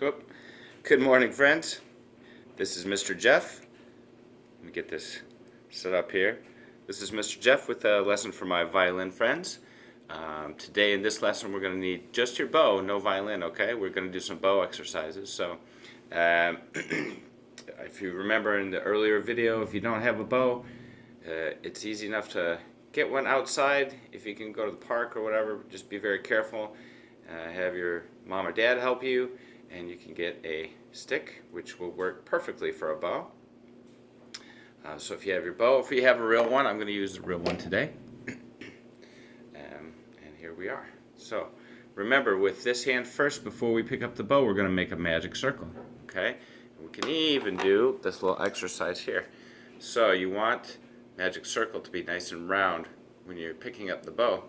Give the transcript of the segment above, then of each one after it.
Cool. Good morning, friends. This is Mr. Geoff. Let me get this set up here. This is Mr. Geoff with a lesson for my violin friends. Today in this lesson we're going to need just your bow, no violin, okay? We're going to do some bow exercises. So if you remember in the earlier video, if you don't have a bow, it's easy enough to get one outside. If you can go to the park or whatever, just be very careful. Have your mom or dad help you, and you can get a stick, which will work perfectly for a bow. So if you have your bow, if you have a real one, I'm going to use the real one today. And here we are. So remember, with this hand first, before we pick up the bow, we're going to make a magic circle. Okay? And we can even do this little exercise here. So you want magic circle to be nice and round when you're picking up the bow.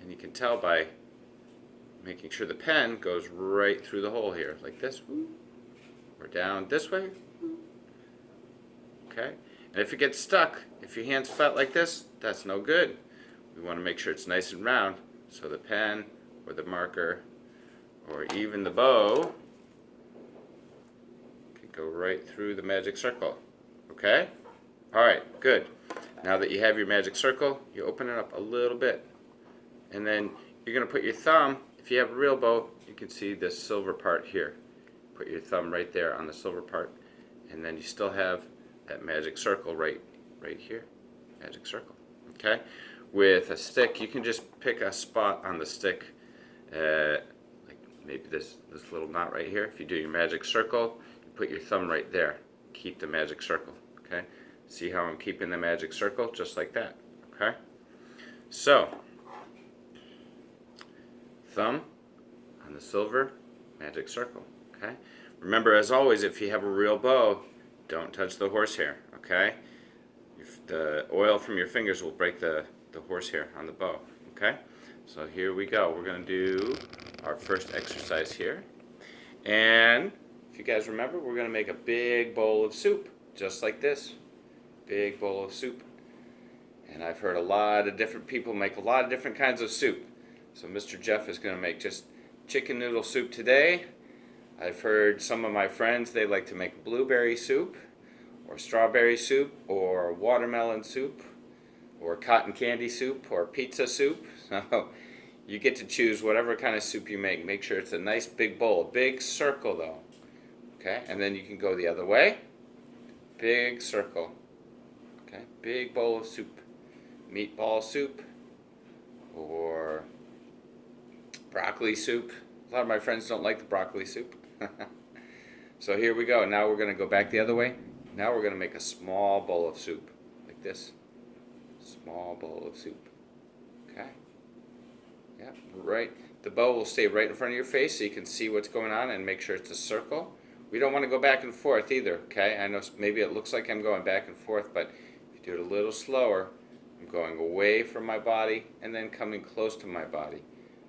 And you can tell by making sure the pen goes right through the hole here, like this, or down this way. Okay? And if it gets stuck, if your hand's flat like this, that's no good. We want to make sure it's nice and round, so the pen, or the marker, or even the bow can go right through the magic circle. Okay? Alright, good. Now that you have your magic circle, you open it up a little bit. And then you're going to put your thumb, if you have a real bow, you can see this silver part here. Put your thumb right there on the silver part, and then you still have that magic circle right here. Magic circle. Okay? With a stick, you can just pick a spot on the stick, like maybe this little knot right here. If you do your magic circle, you put your thumb right there. Keep the magic circle. Okay? See how I'm keeping the magic circle? Just like that. Okay? So, thumb on the silver, magic circle. Okay? Remember, as always, if you have a real bow, don't touch the horsehair. Okay? The oil from your fingers will break the horsehair on the bow. Okay? So here we go. We're going to do our first exercise here. And if you guys remember, we're going to make a big bowl of soup, just like this. Big bowl of soup. And I've heard a lot of different people make a lot of different kinds of soup. So Mr. Geoff is going to make just chicken noodle soup today. I've heard some of my friends, they like to make blueberry soup, or strawberry soup, or watermelon soup, or cotton candy soup, or pizza soup. So you get to choose whatever kind of soup you make. Make sure it's a nice big bowl, a big circle though. Okay, and then you can go the other way. Big circle. Okay, big bowl of soup. Meatball soup, or broccoli soup. A lot of my friends don't like the broccoli soup. So here we go. Now we're going to go back the other way. Now we're going to make a small bowl of soup, like this. Small bowl of soup. Okay? Yeah, right. The bowl will stay right in front of your face so you can see what's going on and make sure it's a circle. We don't want to go back and forth either, okay? I know maybe it looks like I'm going back and forth, but if you do it a little slower, I'm going away from my body and then coming close to my body.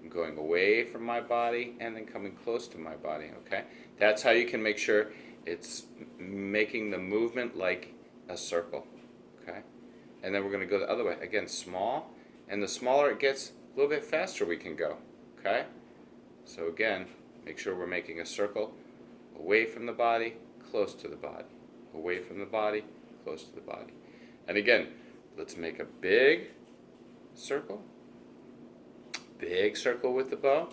I'm going away from my body and then coming close to my body, okay? That's how you can make sure it's making the movement like a circle, okay? And then we're going to go the other way. Again, small, and the smaller it gets, a little bit faster we can go, okay? So again, make sure we're making a circle away from the body, close to the body. Away from the body, close to the body. And again, let's make a big circle. Big circle with the bow.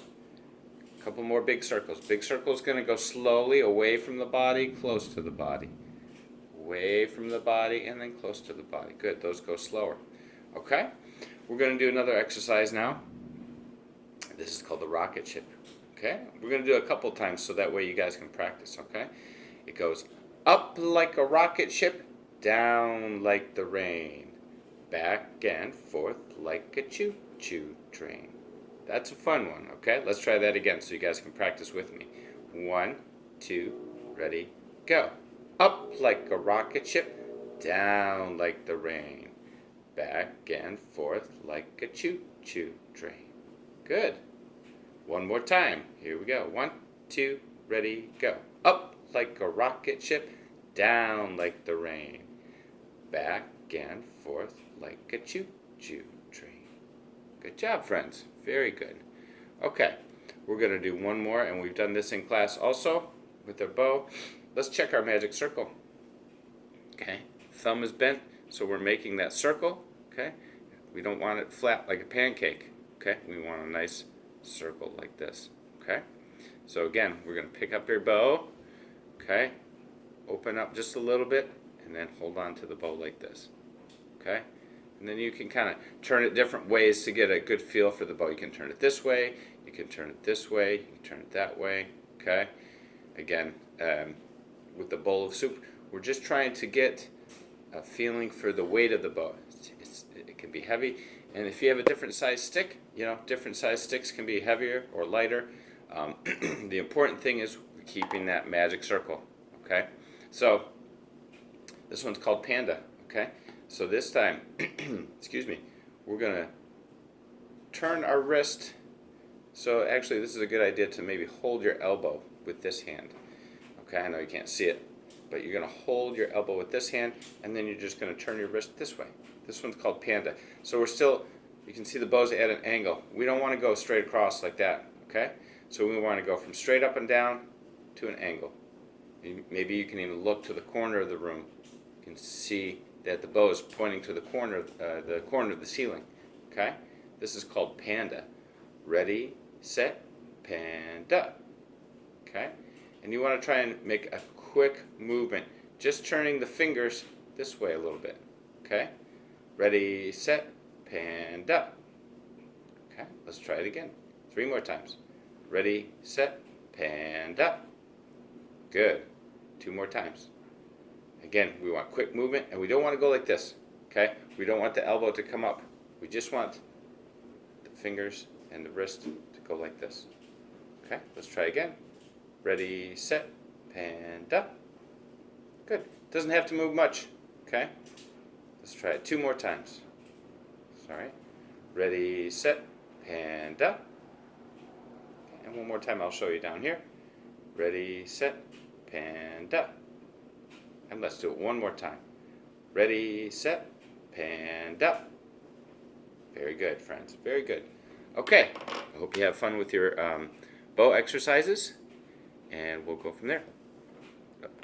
A couple more big circles. Big circle is going to go slowly away from the body, close to the body. Away from the body and then close to the body. Good, those go slower. Okay? We're going to do another exercise now. This is called the rocket ship. Okay? We're going to do it a couple times so that way you guys can practice. Okay? It goes up like a rocket ship, down like the rain, back and forth like a choo-choo train. That's a fun one, okay? Let's try that again so you guys can practice with me. 1, 2, ready, go. Up like a rocket ship, down like the rain, back and forth like a choo-choo train. Good. One more time. Here we go. 1, 2, ready, go. Up like a rocket ship, down like the rain, back and forth like a choo-choo train. Good job, friends. Very good. Okay, We're going to do one more, and we've done this in class also with our bow. Let's check our magic circle. Okay, thumb is bent, so we're making that circle. Okay, we don't want it flat like a pancake. Okay, we want a nice circle like this. Okay, so again, we're going to pick up your bow. Okay, open up just a little bit, and then hold on to the bow like this. Okay, and then you can kind of turn it different ways to get a good feel for the bow. You can turn it this way, you can turn it this way, you can turn it that way. Okay, again, with the bowl of soup, we're just trying to get a feeling for the weight of the bow. It can be heavy, and if you have a different size stick, different size sticks can be heavier or lighter. The important thing is keeping that magic circle. Okay, so this one's called Panda. Okay, so this time, excuse me, we're gonna turn our wrist. So actually, this is a good idea to maybe hold your elbow with this hand. Okay, I know you can't see it, but you're gonna hold your elbow with this hand, and then you're just gonna turn your wrist this way. This one's called Panda. So you can see the bow's at an angle. We don't want to go straight across like that. Okay, so we want to go from straight up and down to an angle. Maybe you can even look to the corner of the room. You can see that the bow is pointing to the corner of the ceiling. Okay, this is called Panda. Ready, set, Panda. Okay, and you want to try and make a quick movement, just turning the fingers this way a little bit. Okay, ready, set, Panda. Okay, let's try it again. 3 more times. Ready, set, Panda. Good. 2 more times. Again, we want quick movement, and we don't want to go like this. Okay, we don't want the elbow to come up. We just want the fingers and the wrist to go like this. Okay, let's try again. Ready, set, Panda. Good. Doesn't have to move much. Okay, let's try it 2 more times. Sorry. Ready, set, Panda. And 1 more time, I'll show you down here. Ready, set, Panda. And let's do it 1 more time. Ready, set, Panda. Very good, friends. Very good. Okay, I hope you have fun with your bow exercises, and we'll go from there.